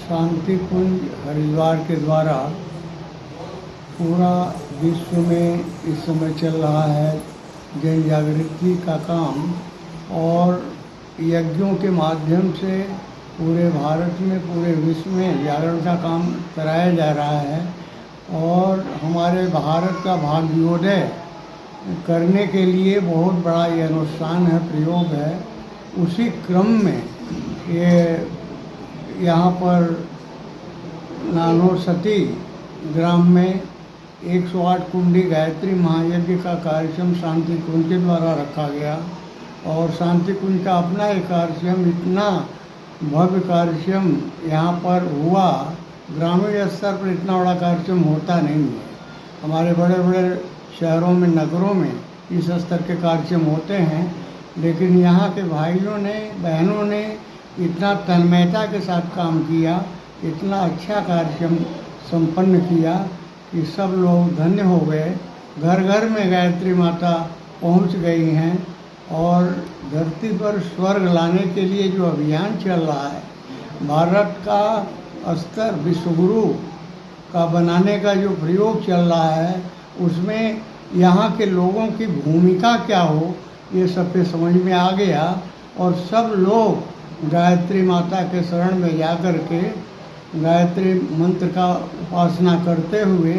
शांति कुंज हरिद्वार के द्वारा पूरा विश्व में इस समय चल रहा है जन जागृति का काम, और यज्ञों के माध्यम से पूरे भारत में, पूरे विश्व में जागरण का काम कराया जा रहा है। और हमारे भारत का भाग्योदय करने के लिए बहुत बड़ा ये अनुष्ठान है, प्रयोग है। उसी क्रम में ये यहाँ पर नानोसती ग्राम में 108 कुंडी गायत्री महायज्ञ का कार्यक्रम शांति कुंज के द्वारा रखा गया। और शांति कुंज का अपना एक कार्यक्रम, इतना भव्य कार्यक्रम यहाँ पर हुआ, ग्रामीण स्तर पर इतना बड़ा कार्यक्रम होता नहीं है। हमारे बड़े बड़े शहरों में, नगरों में इस स्तर के कार्यक्रम होते हैं, लेकिन यहाँ के भाइयों ने, बहनों ने इतना तन्मयता के साथ काम किया, इतना अच्छा कार्यक्रम संपन्न किया कि सब लोग धन्य हो गए। घर घर में गायत्री माता पहुँच गई हैं। और धरती पर स्वर्ग लाने के लिए जो अभियान चल रहा है, भारत का स्तर विश्वगुरु का बनाने का जो प्रयोग चल रहा है, उसमें यहाँ के लोगों की भूमिका क्या हो, ये सब पे समझ में आ गया। और सब लोग गायत्री माता के शरण में जा कर के गायत्री मंत्र का उपासना करते हुए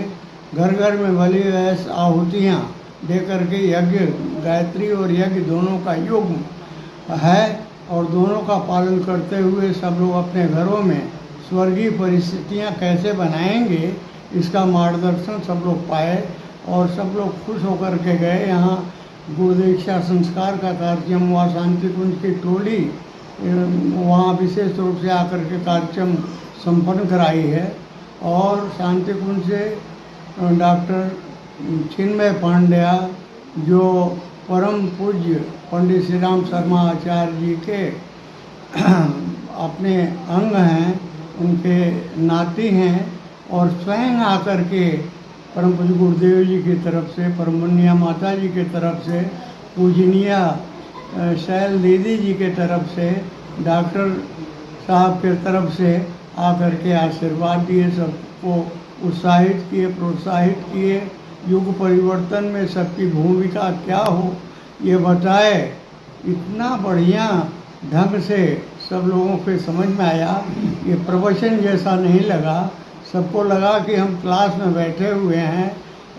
घर घर में बलि वैस आहुतियाँ दे करके यज्ञ, गायत्री और यज्ञ दोनों का योग है, और दोनों का पालन करते हुए सब लोग अपने घरों में स्वर्गीय परिस्थितियाँ कैसे बनाएंगे, इसका मार्गदर्शन सब लोग पाए। और सब लोग खुश होकर के गए। यहाँ गुरुदीक्षा संस्कार का कार्यक्रम हुआ, शांति कुंज की टोली वहाँ विशेष रूप से आकर के कार्यक्रम संपन्न कराई है। और शांति कुंज से डॉक्टर चिन्मय पांड्या, जो परम पूज्य पंडित श्री राम शर्मा आचार्य जी के अपने अंग हैं, उनके नाती हैं, और स्वयं आकर के परम पूज्य गुरुदेव जी की तरफ से, परमवन्या माता जी की तरफ से, पूजनीय शैल दीदी जी के तरफ से, डॉक्टर साहब के तरफ से आकर के आशीर्वाद दिए, सबको उत्साहित किए, प्रोत्साहित किए। युग परिवर्तन में सबकी भूमिका क्या हो ये बताए। इतना बढ़िया ढंग से सब लोगों के समझ में आया। ये प्रवचन जैसा नहीं लगा, सबको लगा कि हम क्लास में बैठे हुए हैं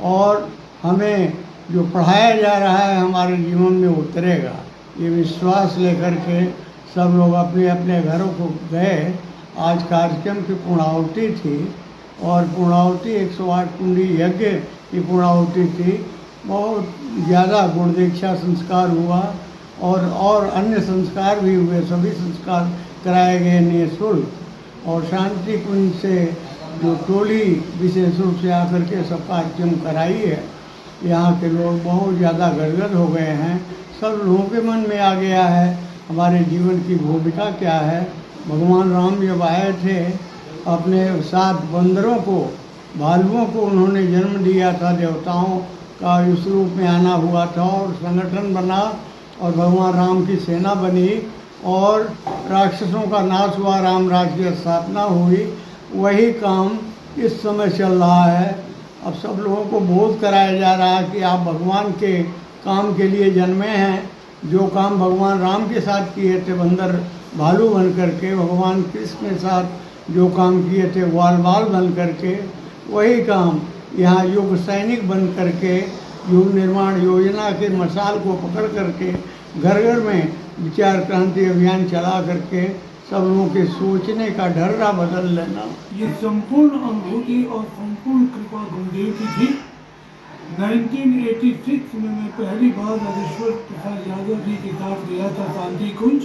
और हमें जो पढ़ाया जा रहा है हमारे जीवन में उतरेगा। ये विश्वास लेकर के सब लोग अपने अपने घरों को गए। आज कार्यक्रम की पूर्णाहुति थी, और पूर्णाहुति 108 कुंडी यज्ञ की पूर्णाहुति थी। बहुत ज़्यादा गुरुदीक्षा संस्कार हुआ, और अन्य संस्कार भी हुए। सभी संस्कार कराए गए निःशुल्क। और शांति कुंज से जो टोली विशेष रूप से आकर के सब कार्यक्रम कराई है, यहाँ के लोग बहुत ज़्यादा गदगद हो गए हैं। सब लोगों के मन में आ गया है हमारे जीवन की भूमिका क्या है। भगवान राम जब आए थे, अपने 7 बंदरों को, भालुओं को उन्होंने जन्म दिया था। देवताओं का इस रूप में आना हुआ था, और संगठन बना, और भगवान राम की सेना बनी, और राक्षसों का नाश हुआ, राम राज्य की स्थापना हुई। वही काम इस समय चल रहा है। अब सब लोगों को बोध कराया जा रहा है कि आप भगवान के काम के लिए जन्मे हैं। जो काम भगवान राम के साथ किए थे, बंदर भालू बन करके, भगवान कृष्ण के साथ जो काम किए थे, ग्वाल बाल बन करके, वही काम यहाँ युग सैनिक बन करके, युग निर्माण योजना के मसाल को पकड़ करके घर घर में विचार क्रांति अभियान चला करके सब लोगों के सोचने का ढर्रा बदल लेना। ये संपूर्ण अनुभूति और संपूर्ण कृपा गुरुदेव की थी। 1986 में मैं पहली बार राजेश्वर प्रसाद यादव जी के साथ गया था शांति कुंज,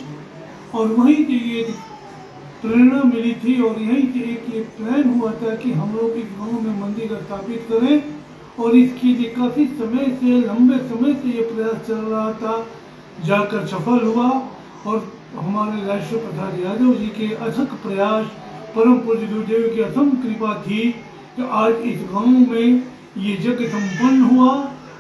और वहीं से ये प्रेरणा मिली थी, और यहीं से एक ये प्लान हुआ था कि हम लोग इस गाँव में मंदिर स्थापित करें। और इसके लिए काफ़ी समय से, लंबे समय से ये प्रयास चल रहा था, जाकर सफल हुआ। और हमारे राजेश्वर प्रसाद यादव जी के अथक प्रयास, परम पूज्य गुरुदेव की असम कृपा थी कि आज इस गांव में ये यज्ञ संपन्न हुआ,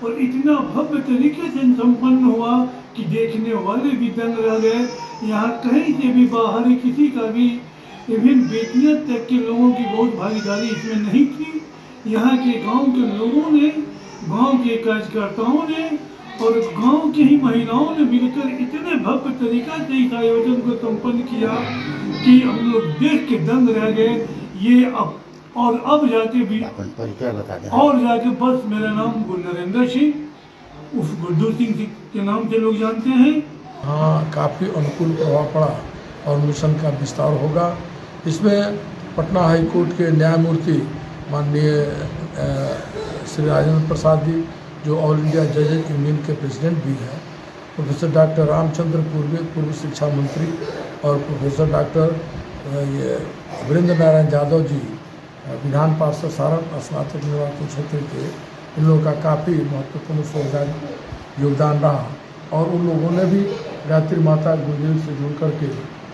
और इतना भव्य तरीके से संपन्न हुआ कि देखने वाले भी दंग रह गए। यहाँ कहीं से भी बाहरी किसी का भी इवन बेटियां तक के लोगों की बहुत भागीदारी इसमें नहीं थी। यहाँ के गांव के लोगों ने, गांव के कार्यकर्ताओं ने और गांव की ही महिलाओं ने मिलकर इतने भव्य तरीका से इस आयोजन को संपन्न किया कि हम लोग देख के दंग रह गए। ये अब जाके भी और जाके बस मेरा नाम नरेंद्र सिंह उर्फ गुड्डू सिंह के नाम से लोग जानते हैं। हाँ, काफ़ी अनुकूल प्रभाव पड़ा और मिशन का विस्तार होगा। इसमें पटना हाई कोर्ट के न्यायमूर्ति माननीय श्री राजेंद्र प्रसाद जी, जो ऑल इंडिया जजेज यूनियन के प्रेसिडेंट भी हैं, प्रोफेसर डॉक्टर रामचंद्र पूर्व शिक्षा मंत्री और प्रोफेसर डॉक्टर वीरेंद्र नारायण यादव जी, विधान पार्षद सारण स्नातक निर्वाचन क्षेत्र के, इन लोगों का काफ़ी महत्वपूर्ण योगदान रहा। और उन लोगों ने भी गायत्री माता गुरुदेव से जुड़ करके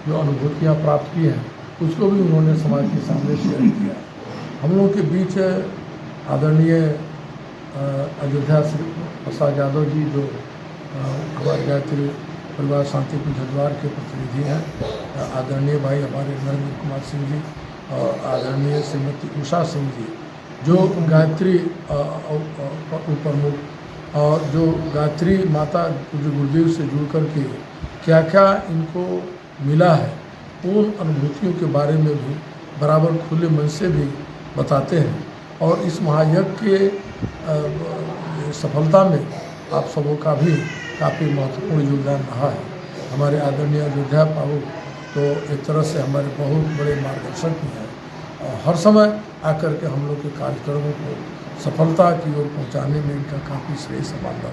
जो अनुभूतियाँ प्राप्त की हैं उसको भी उन्होंने समाज के सामने शेयर किया। हम लोगों के बीच आदरणीय अयोध्या श्री प्रसाद यादव जी, जो हमारे गायत्री परिवार शांति पीठ हरिद्वार के प्रतिनिधि हैं, आदरणीय भाई हमारे नरेंद्र कुमार सिंह जी और आदरणीय श्रीमती उषा सिंह जी, जो गायत्री प्रमुख और जो गायत्री माता गुरुदेव से जुड़ करके क्या क्या इनको मिला है उन अनुभूतियों के बारे में भी बराबर खुले मन से भी बताते हैं। और इस महायज्ञ के सफलता में आप सबों का भी काफ़ी महत्वपूर्ण योगदान रहा है। हमारे आदरणीय अयोध्या बाबू तो एक तरह से हमारे बहुत बड़े मार्गदर्शक भी हैं और हर समय आकर के हम लोग के कार्यक्रमों को सफलता की ओर पहुंचाने में इनका काफ़ी श्रेय संभालना